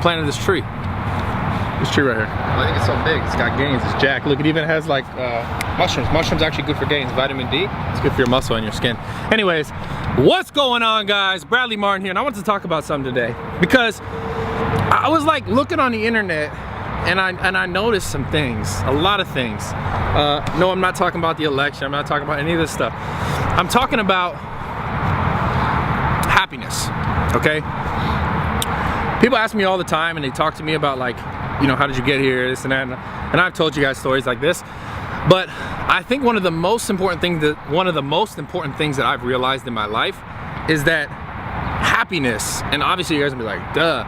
planted this tree. This tree right here. I think it's so big. It's got gains. It's jacked. Look, it even has like mushrooms. Mushrooms are actually good for gains. Vitamin D. It's good for your muscle and your skin. Anyways, what's going on, guys? Bradley Martyn here, and I want to talk about something today because I was like looking on the internet and I noticed some things, a lot of things. No, I'm not talking about the election. I'm not talking about any of this stuff. I'm talking about happiness. Okay. People ask me all the time, and they talk to me about like, you know, how did you get here, this and that, and I've told you guys stories like this. But I think one of the most important things that I've realized in my life is that happiness, and obviously you guys will be like, duh,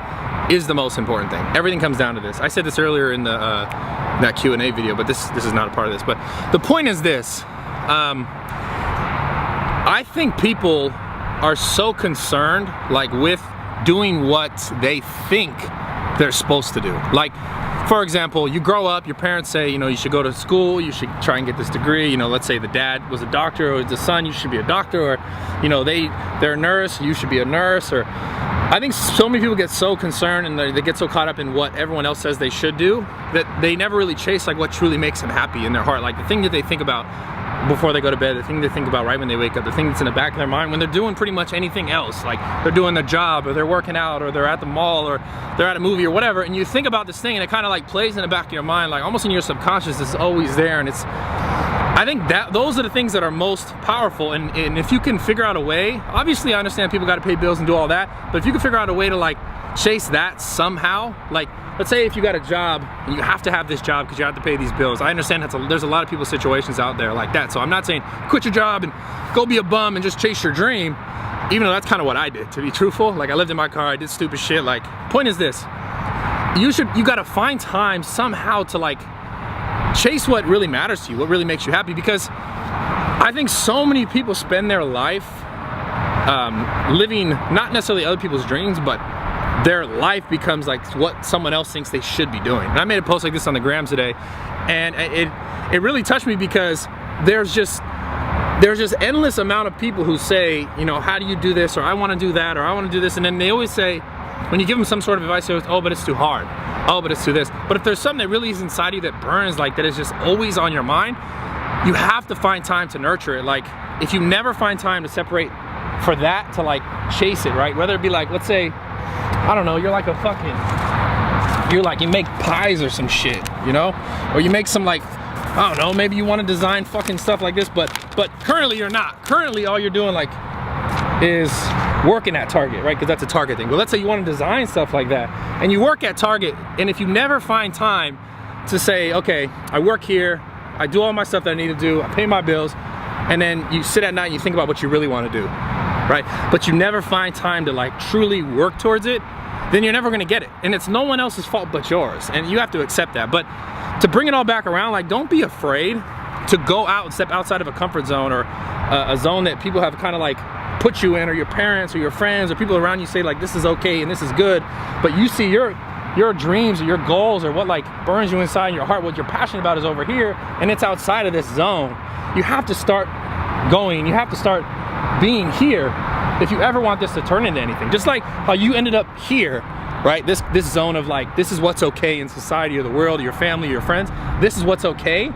is the most important thing. Everything comes down to this. I said this earlier in the that Q&A video, but this is not a part of this. But the point is this: I think people are so concerned like with doing what they think they're supposed to do. Like, for example, you grow up, your parents say, you know, you should go to school, you should try and get this degree. You know, let's say the dad was a doctor, or the son, you should be a doctor, or, you know, they're a nurse, you should be a nurse. Or I think so many people get so concerned and they get so caught up in what everyone else says they should do that they never really chase like what truly makes them happy in their heart. Like the thing that they think about before they go to bed, the thing they think about right when they wake up, the thing that's in the back of their mind when they're doing pretty much anything else. Like they're doing their job, or they're working out, or they're at the mall, or they're at a movie or whatever, and you think about this thing and it kind of like plays in the back of your mind, like almost in your subconscious. It's always there, and I think that those are the things that are most powerful. And if you can figure out a way, obviously I understand people got to pay bills and do all that, but if you can figure out a way to like chase that somehow, like let's say if you got a job and you have to have this job because you have to pay these bills. I understand there's a lot of people's situations out there like that. So I'm not saying quit your job and go be a bum and just chase your dream, even though that's kind of what I did, to be truthful. Like I lived in my car, I did stupid shit. Like, point is this: you got to find time somehow to like chase what really matters to you, what really makes you happy. Because I think so many people spend their life living not necessarily other people's dreams, but their life becomes like what someone else thinks they should be doing. And I made a post like this on the gram today, and it really touched me because there's just endless amount of people who say, you know, how do you do this, or I want to do that, or I want to do this, and then they always say, when you give them some sort of advice, they always, oh, but it's too hard, oh, but it's too this. But if there's something that really is inside you that burns, like that is just always on your mind, you have to find time to nurture it. Like if you never find time to separate for that, to like chase it, right? Whether it be like, let's say, I don't know, you're like you make pies or some shit, you know? Or you make some like, I don't know, maybe you want to design fucking stuff like this, but currently you're not. Currently all you're doing like is working at Target, right? Because that's a Target thing. But let's say you want to design stuff like that and you work at Target, and if you never find time to say, okay, I work here, I do all my stuff that I need to do, I pay my bills, and then you sit at night and you think about what you really want to do, right? But you never find time to like truly work towards it, then you're never gonna get it. And it's no one else's fault but yours, and you have to accept that. But to bring it all back around, like don't be afraid to go out and step outside of a comfort zone, or a zone that people have kind of like put you in, or your parents or your friends or people around you say like this is okay and this is good, but you see your dreams or your goals or what like burns you inside in your heart, what you're passionate about is over here, and it's outside of this zone. You have to start going, you have to start being here if you ever want this to turn into anything. Just like how you ended up here, right? This zone of like, this is what's okay in society or the world or your family or your friends. This is what's okay.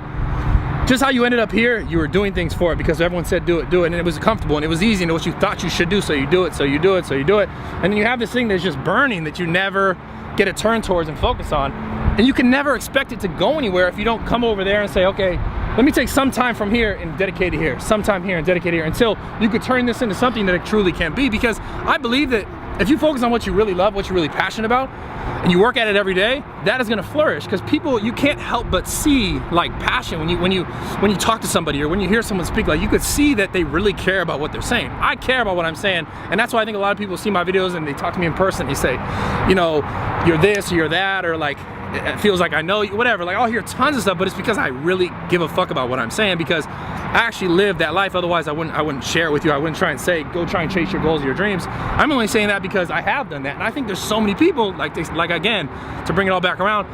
Just how you ended up here, you were doing things for it because everyone said do it, and it was comfortable and it was easy and it was what you thought you should do, so you do it, so you do it, so you do it. And then you have this thing that's just burning that you never get a turn towards and focus on. And you can never expect it to go anywhere if you don't come over there and say, okay, let me take some time from here and dedicate it here, some time here and dedicate it here, until you could turn this into something that it truly can be. Because I believe that if you focus on what you really love, what you're really passionate about, and you work at it every day, that is gonna flourish. Because people, you can't help but see like passion when you talk to somebody or when you hear someone speak. Like you could see that they really care about what they're saying. I care about what I'm saying, and that's why I think a lot of people see my videos and they talk to me in person. They say, you know, you're this or you're that, or like it feels like I know you, whatever. Like I'll hear tons of stuff, but it's because I really give a fuck about what I'm saying, because I actually live that life. Otherwise I wouldn't share it with you. I wouldn't try and say, go try and chase your goals or your dreams. I'm only saying that because I have done that. And I think there's so many people like again, to bring it all back around,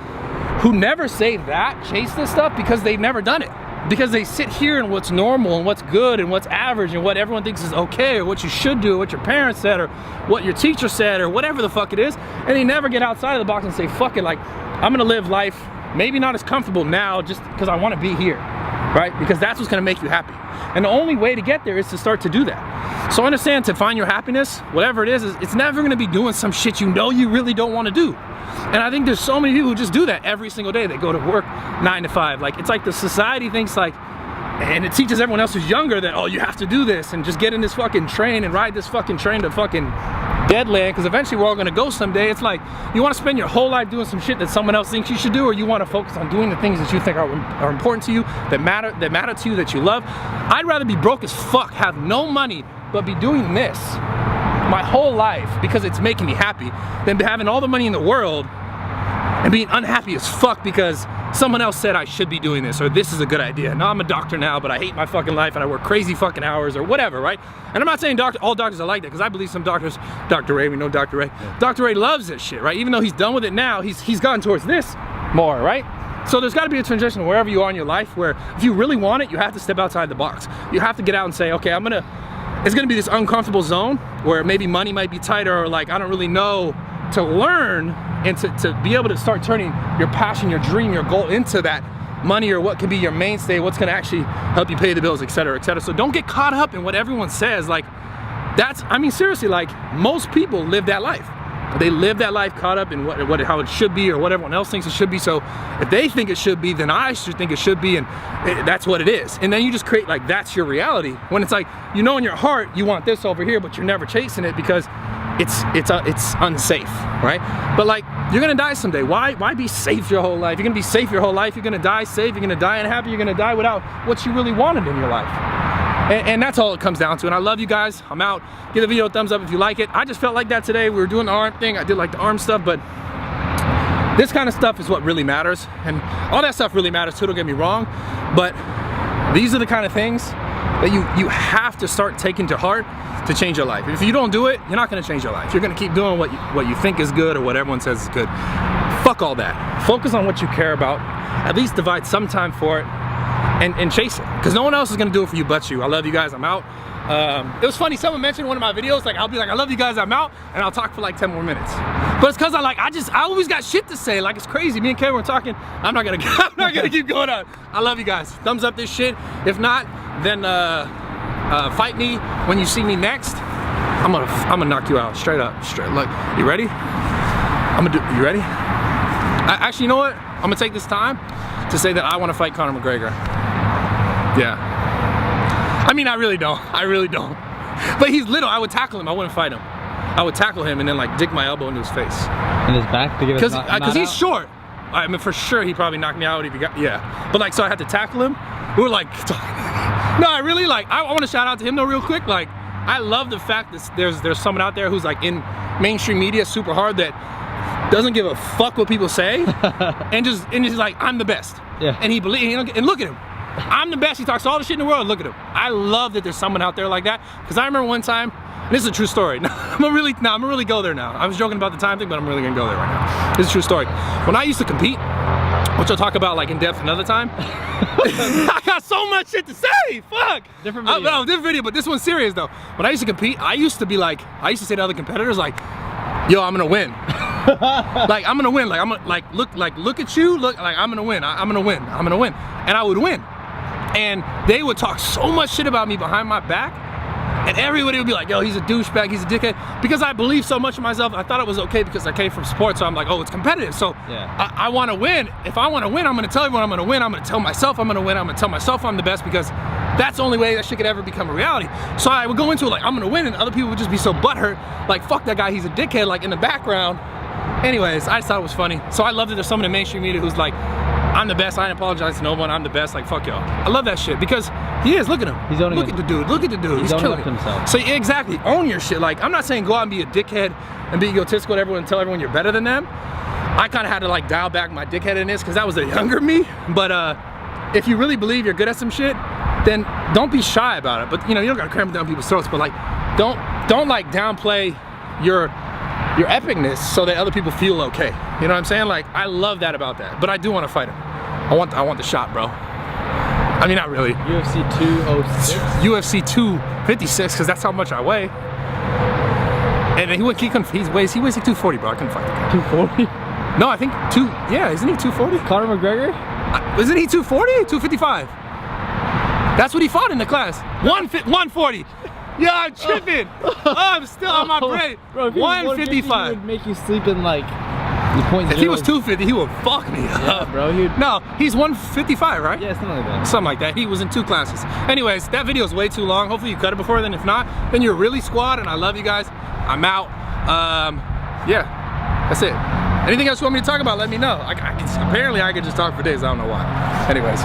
who never say that, chase this stuff, because they've never done it. because they sit here in what's normal and what's good and what's average and what everyone thinks is okay, or what you should do, or what your parents said, or what your teacher said, or whatever the fuck it is, and they never get outside of the box and say, fuck it, like, I'm gonna live life maybe not as comfortable now just because I want to be here, right? Because that's what's gonna make you happy. And the only way to get there is to start to do that. So understand, to find your happiness, whatever it is, it's never gonna be doing some shit you know you really don't want to do. And I think there's so many people who just do that every single day. They go to work 9 to 5. Like, it's like the society thinks like, and it teaches everyone else who's younger that, oh, you have to do this and just get in this fucking train and ride this fucking train to fucking deadlift, because eventually we're all gonna go someday. It's like, you wanna spend your whole life doing some shit that someone else thinks you should do, or you wanna focus on doing the things that you think are important to you, that matter to you, that you love. I'd rather be broke as fuck, have no money, but be doing this my whole life because it's making me happy, than having all the money in the world and being unhappy as fuck because someone else said I should be doing this, or this is a good idea. No, I'm a doctor now, but I hate my fucking life and I work crazy fucking hours, or whatever, right? And I'm not saying all doctors are like that, because I believe some doctors, Dr. Ray, we know Dr. Ray. Yeah. Dr. Ray loves this shit, right? Even though he's done with it now, he's gone towards this more, right? So there's got to be a transition wherever you are in your life, where if you really want it, you have to step outside the box. You have to get out and say, okay, it's gonna be this uncomfortable zone where maybe money might be tighter, or like I don't really know, to learn and to be able to start turning your passion, your dream, your goal into that money, or what can be your mainstay, what's gonna actually help you pay the bills, etc., etc. So don't get caught up in what everyone says. Like, I mean, seriously, like, most people live that life. They live that life caught up in how it should be, or what everyone else thinks it should be. So if they think it should be, then I should think it should be, and that's what it is. And then you just create, like, that's your reality. When it's like, you know in your heart you want this over here, but you're never chasing it because it's unsafe, right? But like, you're gonna die someday. Why be safe your whole life? You're gonna be safe your whole life. You're gonna die safe. You're gonna die unhappy. You're gonna die without what you really wanted in your life. And that's all it comes down to. And I love you guys. I'm out. Give the video a thumbs up if you like it. I just felt like that today. We were doing the arm thing. I did like the arm stuff, but this kind of stuff is what really matters. And all that stuff really matters too, don't get me wrong. But these are the kind of things that you have to start taking to heart to change your life. If you don't do it, you're not gonna change your life. You're gonna keep doing what you think is good, or what everyone says is good. Fuck all that. Focus on what you care about. At least divide some time for it, and chase it. Because no one else is gonna do it for you but you. I love you guys, I'm out. It was funny, someone mentioned one of my videos, like, I'll be like, I love you guys, I'm out, and I'll talk for like 10 more minutes. But it's because I always got shit to say. Like, it's crazy. Me and Kevin were talking. I'm not gonna keep going on. I love you guys. Thumbs up this shit. If not, then fight me when you see me next. I'm gonna knock you out straight up. Look, you ready? You ready? Actually, you know what? I'm gonna take this time to say that I want to fight Conor McGregor. Yeah. I mean, I really don't. But he's little. I would tackle him. I wouldn't fight him. I would tackle him and then like dig my elbow into his face. In his back to give it. Because he's short. I mean, for sure he probably knocked me out if he got. Yeah. But like, so I had to tackle him. We were like, no, I really like. I want to shout out to him though, real quick. Like, I love the fact that there's someone out there who's like in mainstream media super hard that doesn't give a fuck what people say, and just like, I'm the best. Yeah. And he believes. And look at him. I'm the best. He talks all the shit in the world. Look at him. I love that there's someone out there like that. Because I remember one time, and this is a true story. I'm gonna really go there now. I was joking about the time thing, but I'm really gonna go there right now. This is a true story. When I used to compete, which I'll talk about like in depth another time. I got so much shit to say. Fuck. Different video. No, different video, but this one's serious though. When I used to compete, I used to say to other competitors like, yo, I'm gonna win. Like, I'm gonna win. Like, I'm gonna look at you. Look, like, I'm gonna win. I'm gonna win. I'm gonna win. And I would win. And they would talk so much shit about me behind my back, and everybody would be like, yo, he's a douchebag, he's a dickhead. Because I believe so much in myself, I thought it was okay because I came from sports, so I'm like, oh, it's competitive. So yeah. I want to win. If I want to win, I'm going to tell everyone I'm going to win. I'm going to tell myself I'm going to win. I'm going to tell myself I'm the best, because that's the only way that shit could ever become a reality. So I would go into it like, I'm going to win, and other people would just be so butthurt, like, fuck that guy, he's a dickhead, like in the background. Anyways, I just thought it was funny. So I love that there's someone in mainstream media who's like, I'm the best, I didn't apologize to no one, I'm the best, like, fuck y'all. I love that shit, because he is, look at him. He's owning Look at the dude, he's killing it. Himself. So exactly, own your shit. Like, I'm not saying go out and be a dickhead and be egotistical to everyone and tell everyone you're better than them. I kind of had to like dial back my dickheadedness because that was the younger me. But if you really believe you're good at some shit, then don't be shy about it. But you know, you don't gotta cram it down people's throats, but like, don't like downplay your epicness so that other people feel okay. You know what I'm saying? Like, I love that about that. But I do want to fight him. I want the shot, bro. I mean, not really. UFC 206. UFC 256, because that's how much I weigh. And he weighs like 240, bro. I couldn't fight the guy. 240? No, I think yeah, isn't he 240? Conor McGregor? Isn't he 240? 255. That's what he fought in the class. 140. Yeah, I'm tripping. I'm still on my brain. Bro, 155. He would make you sleep in like the point. If he was 250, he would fuck me up. Yeah, bro. No, he's 155, right? Yeah, something like that. Something like that. He was in 2 classes. Anyways, that video is way too long. Hopefully you cut it before then. If not, then you're really squad, and I love you guys. I'm out. Yeah, that's it. Anything else you want me to talk about, let me know. Apparently I could just talk for days. I don't know why. Anyways.